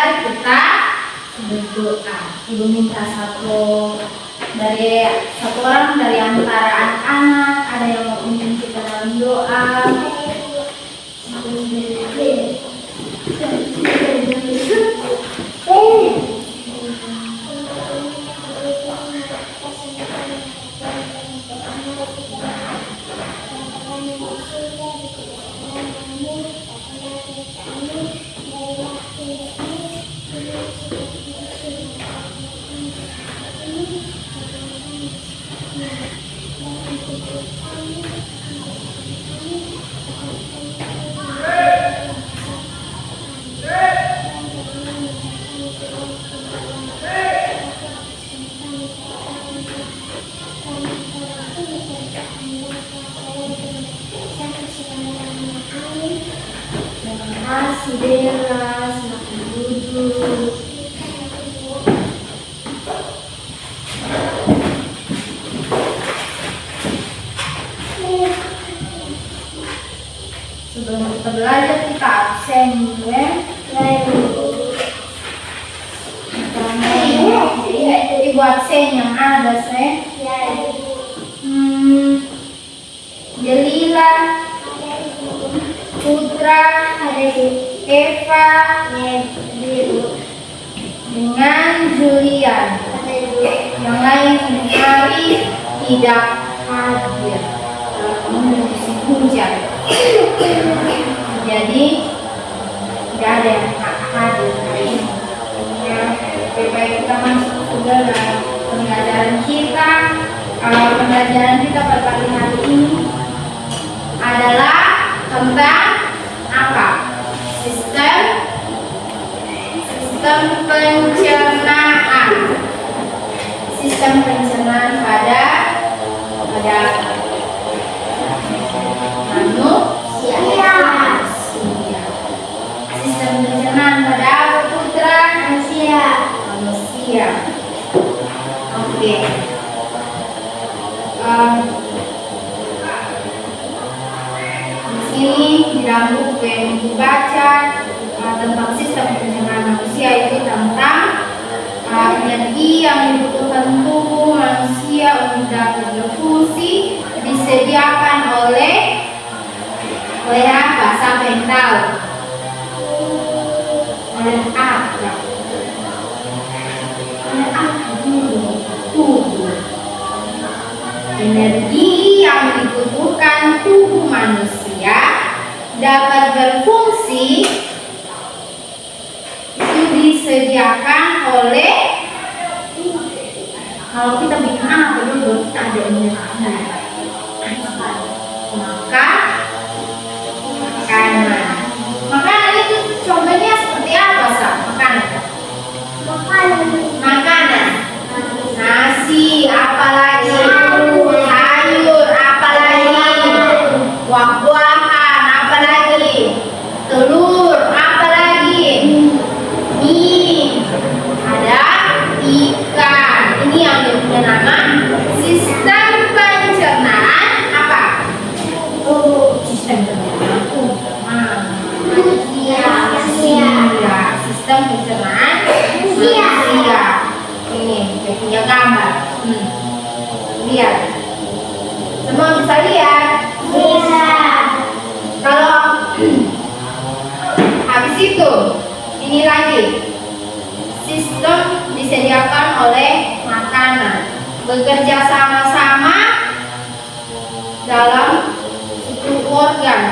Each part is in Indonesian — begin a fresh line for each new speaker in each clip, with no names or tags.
mari kita berdoa. Ibu minta dari satu orang dari antara anak-anak, ada yang mau pimpin kita dalam doa. Kasih Bella, selamat duduk. Sebelum kita belajar kita absen dulu ya. Jadi buat absen yang ada saya. Delila, Putra, Eva, dengan Julian. Yang lain hari tidak hadir. Musim hujan. Jadi tidak ada yang hadir hari ini. Ya, lebih baik kita masuk ke dalam pembelajaran kita. Pembelajaran kita pada pagi hari ini adalah tentang apa? Sistem pencernaan. Sistem pencernaan pada manusia. Sistem pencernaan pada Putra manusia. Oke. Di sini di dalam buku yang dibaca tentang sistem pencernaan manusia itu tentang energi yang dibutuhkan tubuh manusia untuk dapat berfungsi disediakan oleh apa? Siapa yang tahu? Oleh apa? Oleh apa dulu? Tubuh. Energi yang dibutuhkan tubuh manusia dapat berfungsi itu disediakan oleh, kalau kita bikin apa dulu kita ada energi, maka makanan itu contohnya seperti apa sah? Makanan nasi, apalagi sayur, apalagi buah-buahan, apalagi telur, apalagi mie, ada ikan. Ini yang punya nama sistem pencernaan apa? Sistem pencernaan manusia. Sistem pencernaan manusia. Ini saya punya gambar. Lihat. Semua bisa lihat? Bisa. Kalau habis itu, ini lagi. Sistem disediakan oleh makanan. Bekerja sama-sama dalam 10 organ.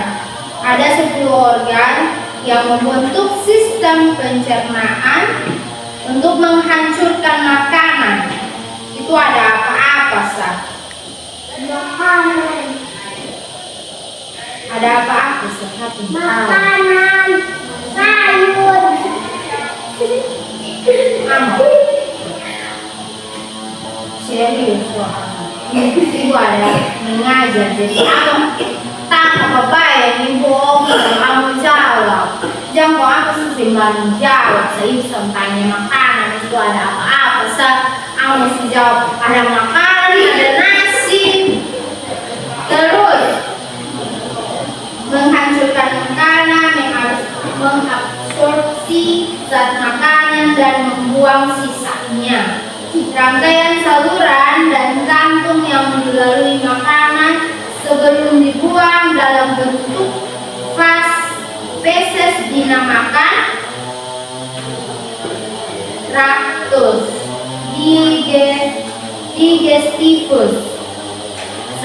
Ada 10 organ yang membentuk sistem pencernaan untuk menghancurkan makanan. Itu ada apa-apa sah? Makanan. Ada apa-apa sah? Makanan, sayur. Serius ibu ada mengajar, jadi apa yang ibu kamu jawab. Jangan kok aku sembari jawab. Saya bisa tanya makanan itu ada apa-apa sah? Aku mesti jawab ada makanan, ada nasi. Terus menghancurkan makanan yang harus mengabsorpsi zat makanan dan membuang sisanya. Rangkaian saluran dan kantung yang melalui makanan sebelum dibuang dalam bentuk feses dinamakan traktus digestivus.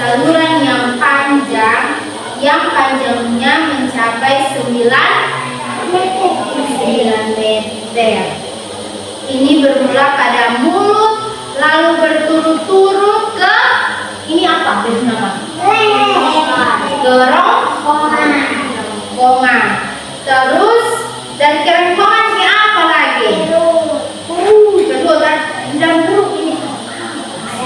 Saluran yang panjangnya mencapai 9 meter. Ini bermula pada mulut, lalu berturut-turut ke ini apa? Kerongkongan. Terus dari kerongkongan ini apa lagi? Betul kan? Dan perut ini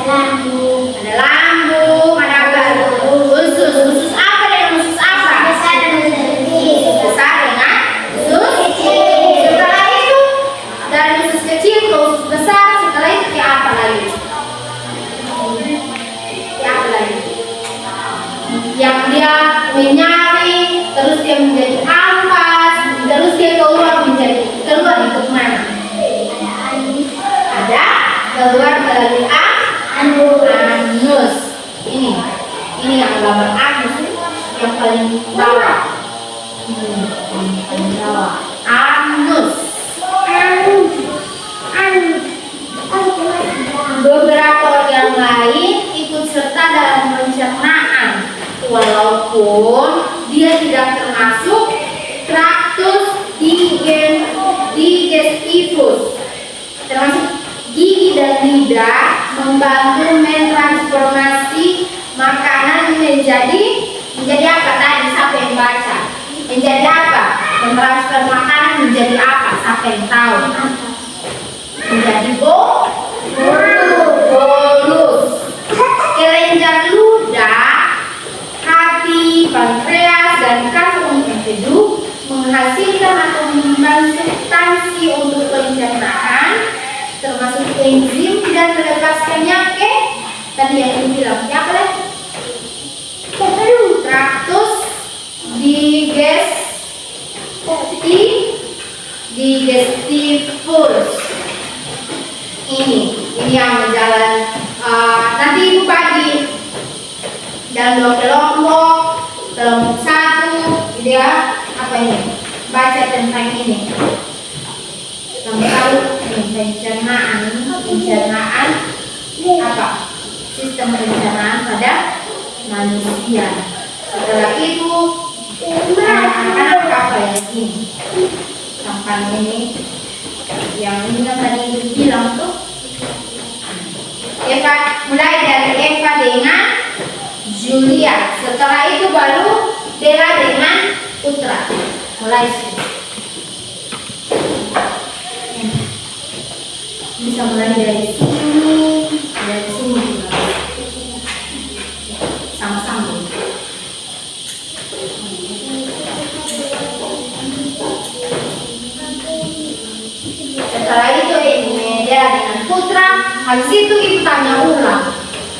ada lambung, ada apa? Usus apa dengan usus apa? Besar dengan usus kecil. Setelah itu dari usus kecil ke usus besar, setelah itu ke apa lagi? Yang dia menyaring, terus dia menjadi ampas, terus dia keluar itu mana? Ada keluar melalui anus. Ini yang gambar anus yang paling bawah. Anus. Beberapa organ lain ikut serta dalam pencernaan, walaupun dia tidak termasuk traktus digestivus. Termasuk gigi dan lidah membantu mentransformasi makanan menjadi apa tadi? Siapa yang baca? Menjadi apa? Mentransfer makanan menjadi apa? Siapa yang tahu? Menjadi bolus. Kelenjar ludah, hati, pankreas, dan kantong empedu menghasilkan atau mengembang substansi untuk pencernaan, termasuk enzim, dan melepaskannya ke tadi yang saya bilang apa lagi? Traktus digestivus. Ini yang berjalan. Nanti ibu bagi dalam 2 kelompok satu, dia apa ini? Baca tentang ini. Kamu tahu pencernaan apa? Sistem pencernaan pada manusia. Setelah itu anak-anak apa yang ini? Tentang ini yang ini kan tadi bilang tuh. Eva, mulai dari Eva dengan Julia. Setelah itu baru Bella dengan Putra. Mulai sini. Bisa mulai dari sini juga. Sama-sama. Setelah itu ini Bella dengan Putra. Habis itu kita tanya ulang.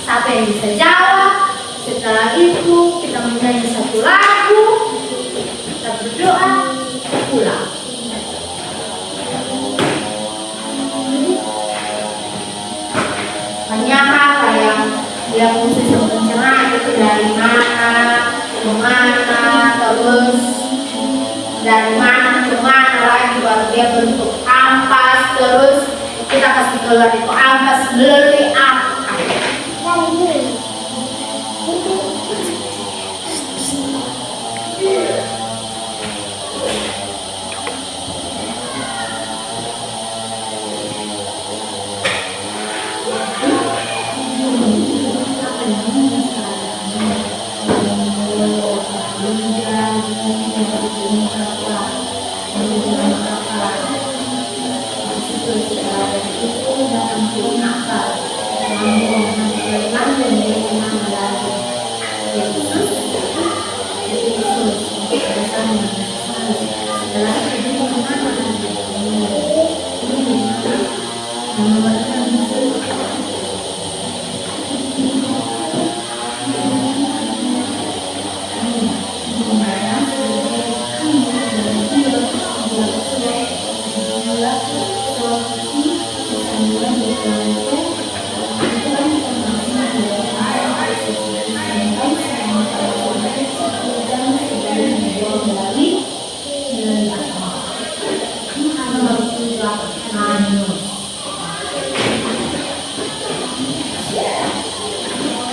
Siapa yang bisa jawab? Setelah itu kita menyanyi satu lagu, kita berdoa, pulang. Banyak apa yang khusus pencernaan itu dari mana, kemana, terus dari mana kemana lagi baru dia bentuk ampas, terus kita kasih keluar itu ampas melalui apa?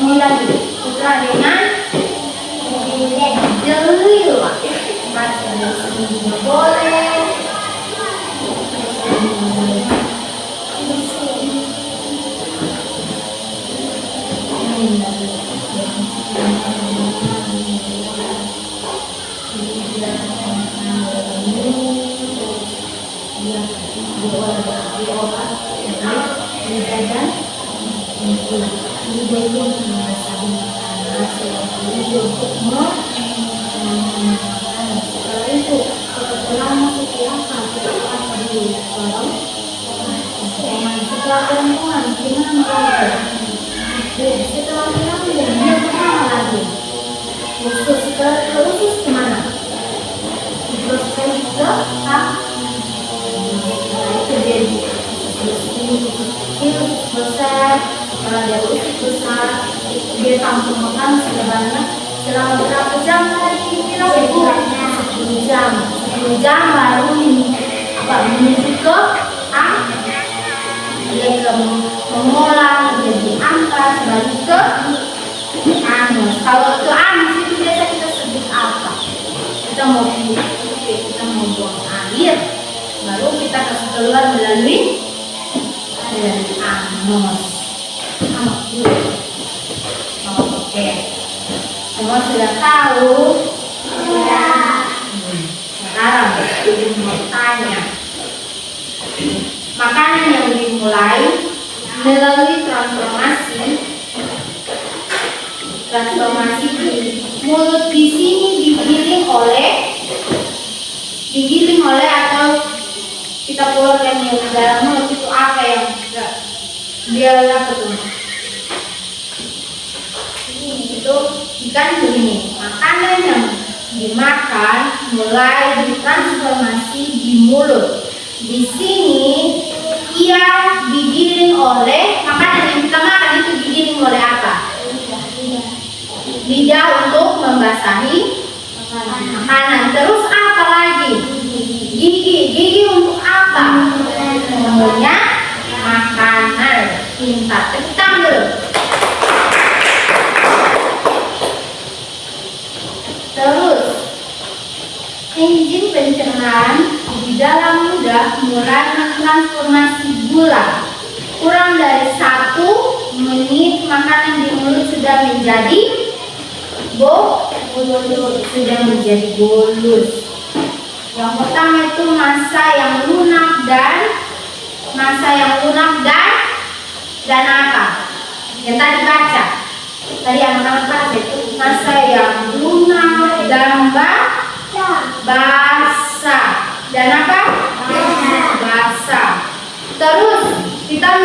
Ini lagi putra dengan delil. Baca dari sini juga boleh. Setelah bilang dia pertama lagi khusus kemana? Terus sekali ke itu jadi khusus kecil, besar. Kalau dia khusus besar, dia tampung makan sebanyak selama berapa jam tadi? Kira-kira 10 jam. 10 jam baru menuju ke dia ke mengolah menjadi angka sebagai ke anus. Kalau ke anus itu biasa kita sebut apa? Kita mau buang air, baru kita kasih keluar melalui anus. Oke, semua sudah tahu? Ya. Sekarang kita mau tanya. Makanan yang dimulai melalui transformasi di mulut di sini digiling oleh atau kita keluarkan yang di dalam mulut itu apa yang dia lakukan? Itu ikan begini. Makanan yang dimakan mulai ditransformasi di mulut. Di sini ia digiling oleh makanan yang kita makan itu digiling oleh apa? Lidah untuk membasahi makanan. Terus apa lagi? Gigi untuk apa? Mengunyah makanan. Pintar, tepuk tangan dulu. Terus enzim pencernaan di dalam lidah mulai mentransformasi gula. Kurang dari 1 menit makanan di mulut sudah menjadi bolus. Yang pertama itu masa yang lunak dan apa? Yang tadi baca. Tadi anak-anak baca itu masa yang lunak dan basah. Dan apa? Basah. Terus kita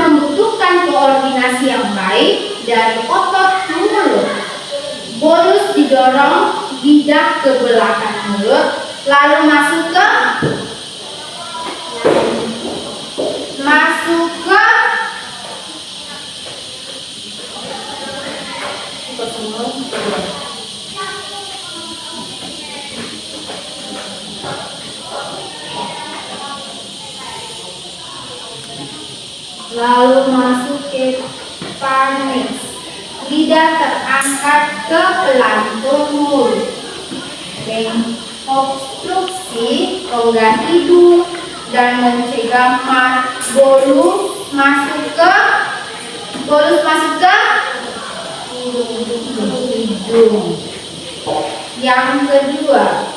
membutuhkan koordinasi yang baik dari otot mulut. Bolus didorong lidah ke belakang mulut, lalu masuk ke pharynx. Lidah terangkat ke pelantung mulut. Obstruksi rongga hidung dan mencegah bolus masuk ke hidung. Yang kedua,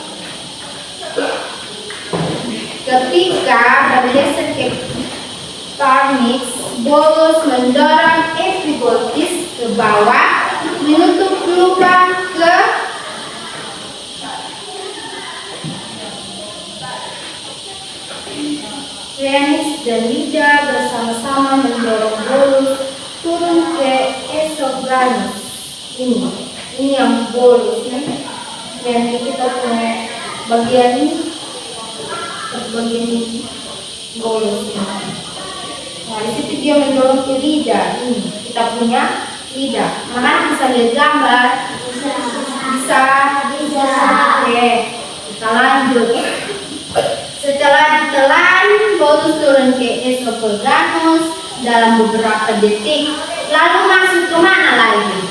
ketika bergeser ke pharynx, bolus mendorong epiglotis ke bawah, menutup lubang ke pharynx dan lidah bersama-sama mendorong bolus turun ke esophagus. Ini yang bolus ya. Dan kita punya bagian ini bolus ini. Nah, di situ dia mendorong ke lidah. Ini kita punya lidah. Makanya bisa lihat gambar. Bisa. Oke, kita lanjut. Setelah ditelan, bolus turun ke esophagus dalam beberapa detik. Lalu masuk ke mana lagi?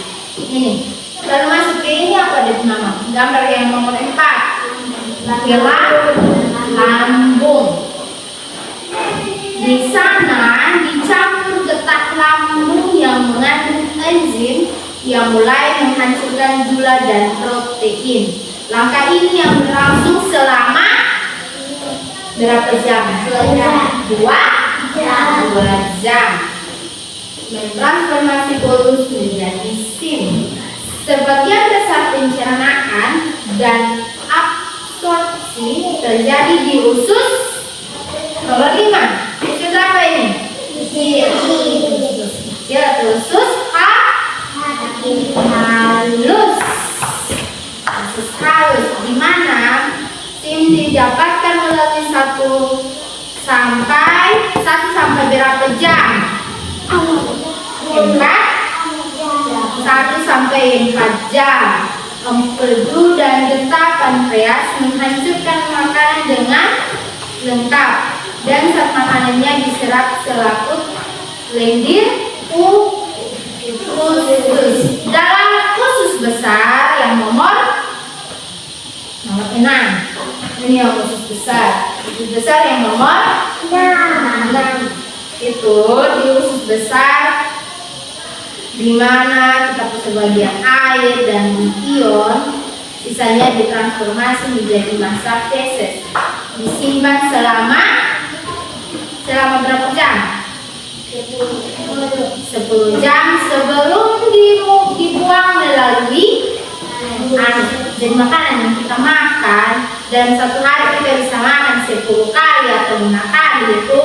Ini. Lalu masuk ke ini apa dia nama? Gambar yang nomor 4. Ke lambung. Di sana dicampur getah lambung yang mengandung enzim yang mulai menghancurkan gula dan protein. Langkah ini yang berlangsung selama berapa jam? 2 jam. Transformasi bolus menjadi sim. Sebagian besar pencernaan dan absorpsi terjadi di usus nomor 5. Usus apa ini? Usus halus. Usus halus di mana sim didapatkan melalui 1 sampai berapa jam? 1 sampai 4 jam. Empedu dan getah pankreas menghancurkan makanan dengan lengkap, dan saat makanannya diserap selaput lendir usus. Dalam usus besar yang nomor 6. Ini yang usus besar. Usus besar yang nomor 6. Itu di usus besar di mana kita punya bagian air dan ion, sisanya ditransformasi menjadi massa feses. Disimpan selama berapa jam? 10 jam sebelum dibuang melalui jadi makanan yang kita makan. Dalam 1 hari kita bisa makan 10 kali atau 5 kali, itu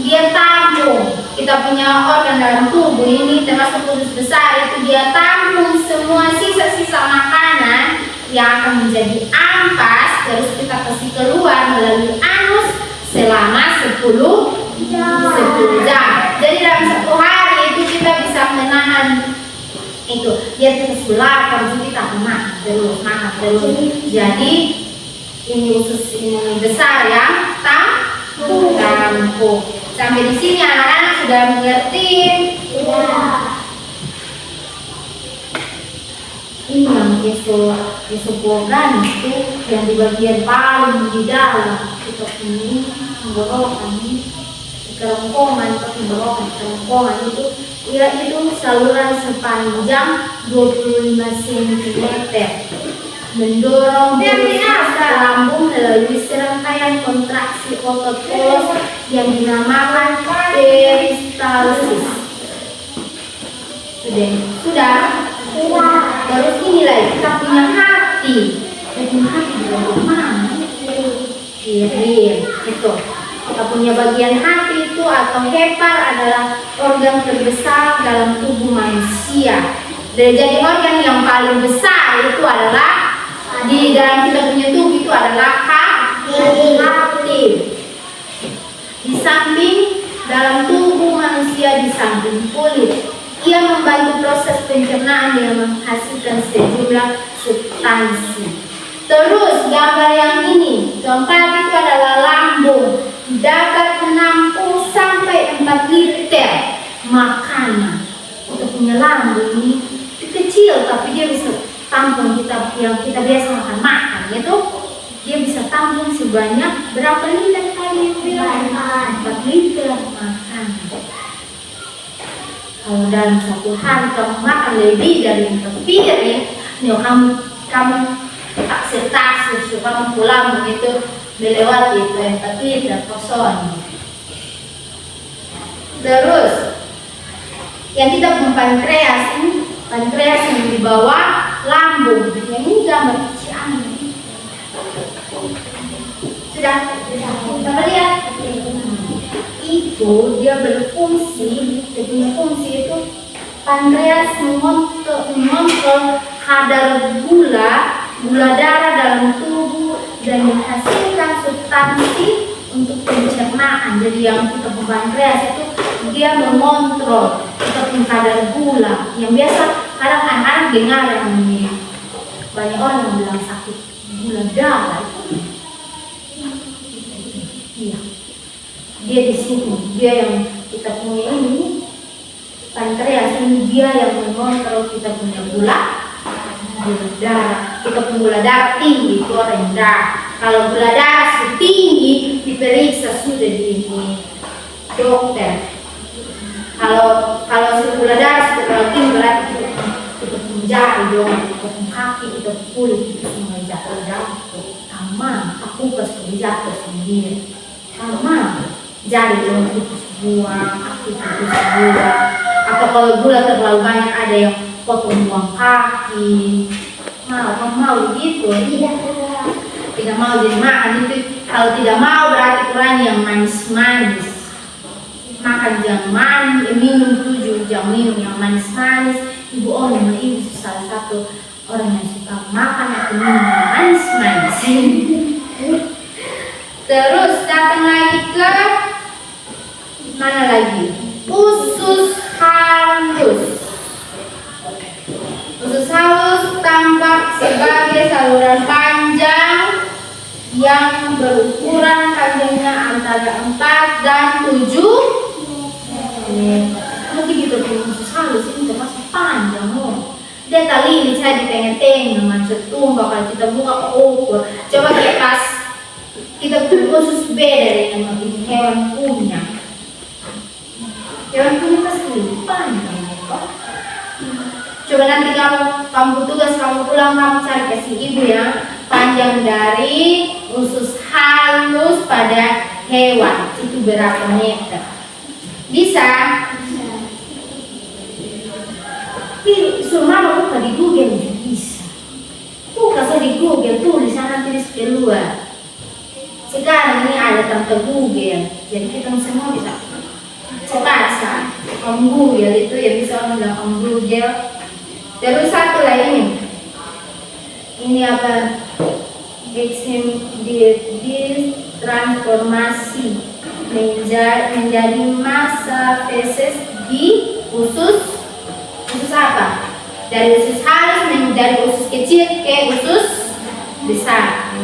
dia tampung. Kita punya organ dalam tubuh ini termasuk usus besar, itu dia tampung semua sisa-sisa makanan yang akan menjadi ampas, terus kita kasih keluar melalui anus selama 10 jam. Jadi dalam 1 hari itu kita bisa menahan itu. Dia terus lapar, jadi kita makan terus. Jadi ini usus ini besar yang tampung. Sampai di sini anak-anak sudah mengerti? Ini yang isopogan itu yang di bagian paling di dalam. Kita ini tenggorokan ini kerongkongan itu itu saluran sepanjang 25 cm mendorong proses lambung melalui serangkaian kontraksi otot polos yang dinamakan peristalsis. Sudah. Terus ini lagi kita punya hati. Kita punya hati di bagian mana? Kiri. Itu. Kita punya bagian hati itu atau hepar adalah organ terbesar dalam tubuh manusia. Dan jadi organ yang paling besar itu adalah di dalam kita punya tubuh itu adalah hati. Di samping dalam tubuh manusia, di samping kulit, ia membantu proses pencernaan yang menghasilkan sejumlah substansi. Terus gambar yang ini, keempat itu adalah lambung, dapat menampung sampai 4 liter makanan. Kita punya lambung ini kecil tapi dia bisa tampung yang kita biasa makan itu, dia bisa tampung sebanyak berapa liter kali yang bilang? 4 liter makanan. Kalau dalam 1 hari kamu makan lebih dari 4 piring, kamu tak sertas, kamu pulang begitu melewati 4 liter kosong. Terus yang kita punya pankreas yang di bawah lambung. Yang ini gambar kecilan. Sudah kita lihat. Itu dia berfungsi, dia punya fungsi itu pankreas mengontrol kadar gula darah dalam tubuh dan menghasilkan substansi untuk pencernaan. Jadi yang kita punya pankreas itu dia mengontrol kita punya kadar gula yang biasa kadang anak-anak dengar yang ini banyak orang yang bilang sakit gula darah itu. Iya. Dia di sini, dia yang kita punya ini Pankreas ini dia yang mengontrol kita punya gula darah. Kita punya gula darah tinggi itu rendah. Kalau gula darah tinggi diperiksa sudah di dokter. Kalau gula darah sudah terlalu tinggi berarti kita punya jari dong, kita punya kaki, kita punya kulit itu semua jatuh. Aman, aku pas jatuh sendiri. Aman, jari dong itu buang, aku itu buang. Atau kalau gula terlalu banyak ada yang potong buang kaki. Mau gitu? Tidak mau jadi makan itu. Kalau tidak mau berarti kurang yang manis-manis. Makan jangan manis, minum tujuh jangan minum yang manis-manis. Ibu Om ini salah satu orang yang suka makan atau minum yang manis-manis. Terus datang lagi ke mana lagi? Usus halus. Usus halus tampak sebagai saluran panjang yang berukuran panjangnya antara 4 dan 7 Nanti kita punya usus halus ini termasuk panjang. Dia tali ini saya di tengah-tengah macam tumbak. Kalau kita buka ke ukur, coba kita pas kita punya usus beda dengan hewan punya. Hewan punya pasti panjang. Coba nanti kamu tugas kamu pulang kamu cari kasih ibu ya panjang dari usus halus pada hewan itu berapa meter? Bisa? Suruh mama buka di Google bisa. Buka saja di Google tulis sana tulis keluar. Sekarang ini ada tante Google, jadi kita semua bisa cepat kamu Google itu ya bisa orang bilang kamu Google. Terus satu lagi ini apa? Transformasi menjadi massa feses di usus apa? Dari usus halus menjadi usus kecil ke usus besar.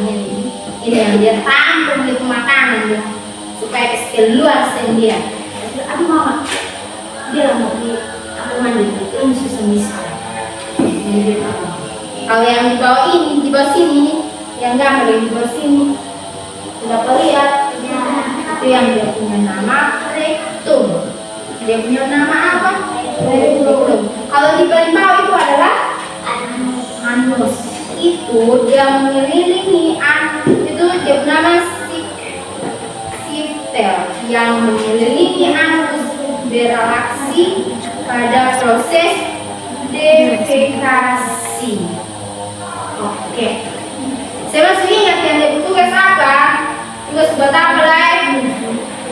Ini yang dia tampung di makanan dia supaya keluar sendiri. Aduh mama, dia mau aku mandi ini susah misal. Kalau yang di bawah ini, di bawah sini, yang gambar di bawah sini, sudah lihat, itu yang dia punya nama rektum. Dia punya nama apa? Rektum. Kalau di paling bawah itu adalah anus. Itu dia mengelilingi itu dia punya nama sifter yang mengelilingi anus berreaksi pada proses defekasi. Oke. Saya masih ingat yang dia tugas apa? Tugas buat apa lagi?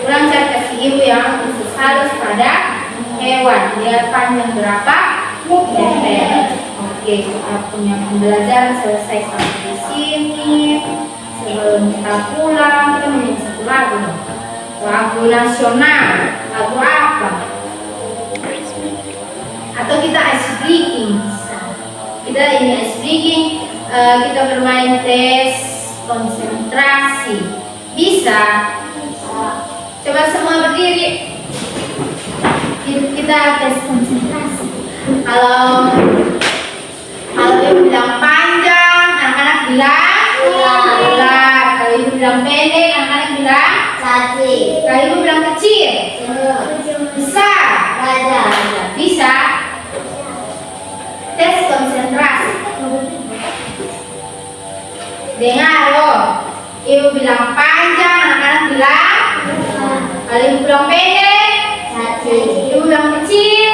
Ulang cari kasih ibu yang usus halus pada hewan. Dia panjang berapa? Meter. Oke, kita punya pembelajaran selesai sampai di sini. Sebelum kita pulang, kita menyanyi satu lagu. Lagu nasional. Lagu apa? Atau kita ice breaking. Kita ini ice breaking, kita bermain tes konsentrasi. Bisa? Coba semua berdiri. Kita tes konsentrasi. Kalau ibu bilang panjang, anak-anak bilang ular. Kalau ibu bilang pendek, anak-anak bilang sapi. Kalau ibu bilang kecil, besar, raja. Bisa? Tes konsentrasi. Dengar loh. Ibu bilang panjang, anak-anak bilang. Kalau ibu bilang pendek, ibu bilang kecil.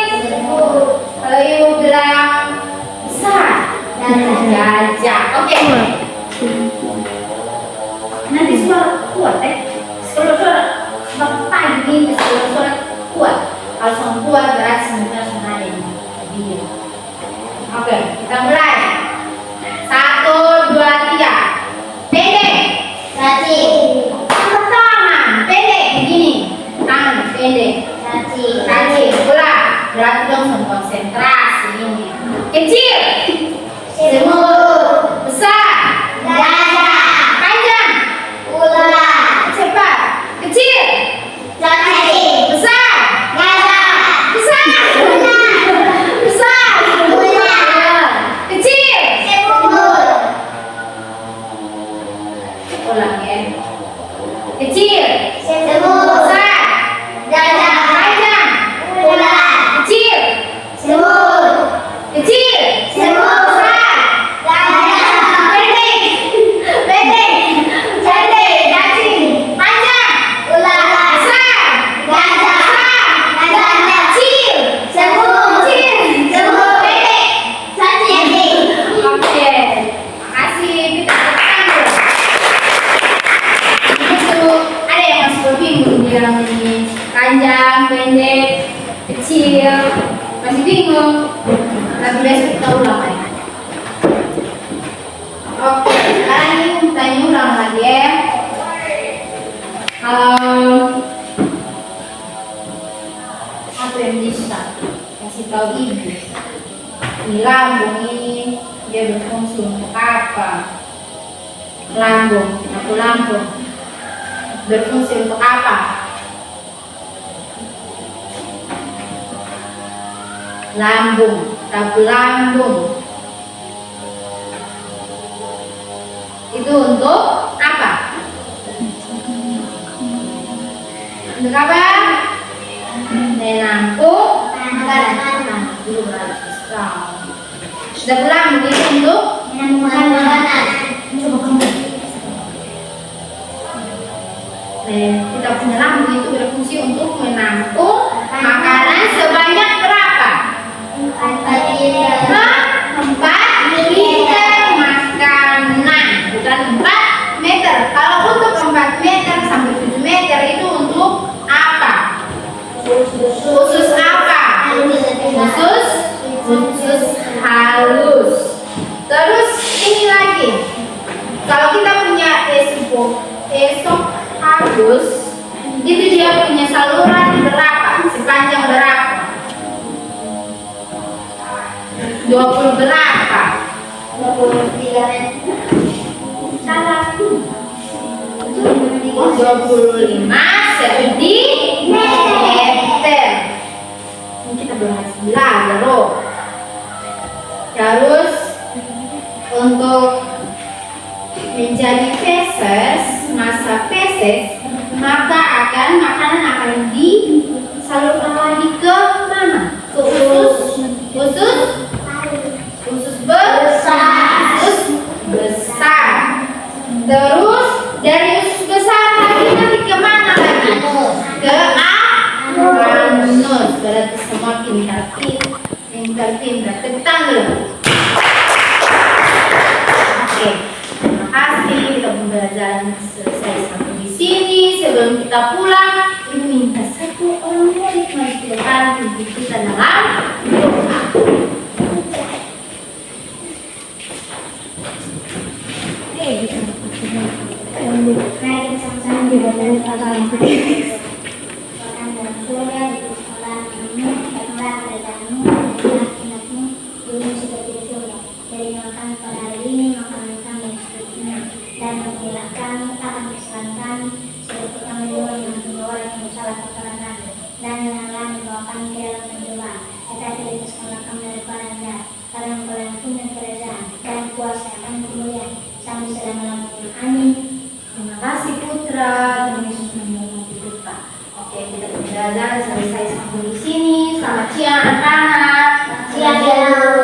Kalau ibu bilang besar, gajah. Oke. Nanti suara kuat suara pagi, suara kuat. Kalau suara kuat berarti sebenarnya ada yang dia. Oke, kita mulai. 1, 2, 3. Pendek. Kaki. Angkat tangan. Pendek begini. Tangan pendek. Kaki. Ulang. Berarti dong konsentrasi ini. Kecil. Semut. Besar. Gajah. Panjang. Ular. Cepat. Kecil. Besar. Gajah. Besar. panjang, pendek, kecil, masih bingung? Tapi besok kita ulang lagi. Oke, sekarang ini tanya ulang lagi ya. Apa yang bisa kasih tahu ibu? Ini lambung ini dia berfungsi untuk apa? Lambung, atau lambung berfungsi untuk apa? Lambung, tabu lambung itu untuk apa? Untuk apa? Menampung makanan. Tabu lambung itu untuk menampung makanan. Kita punya lambung itu berfungsi untuk menampung makanan sebanyak berapa? 4 liter makanan, bukan 4 meter. Kalau untuk 4 meter sampai 7 meter itu untuk apa? Usus apa? Usus halus. Terus ini lagi, kalau kita punya esophagus, itu dia punya saluran berapa? Sepanjang berapa? 20 berapa? 23 meter. Salah. 25 sentimeter. Ini kita belum belajar loh. Terus untuk menjadi feses, masa feses, maka makanan akan disalurkan lagi ke mana? Ke usus besar. Terus dari usus besar nanti ke mana lagi? Ke anus. Berarti semua pintar. Tepuk tangan. Oke, terima kasih. Kita pembelajaran selesai sampai di sini. Sebelum kita pulang, ibu minta satu orang murid mari kita bantu kita dalam doa. Mari kita sama-sama dibaca Al-Quran. Terima kasih Putra, Tuhan Yesus memberkati kita. Oke, kita belajar selesai sampai di sini. Selamat siang anak-anak.
Siang.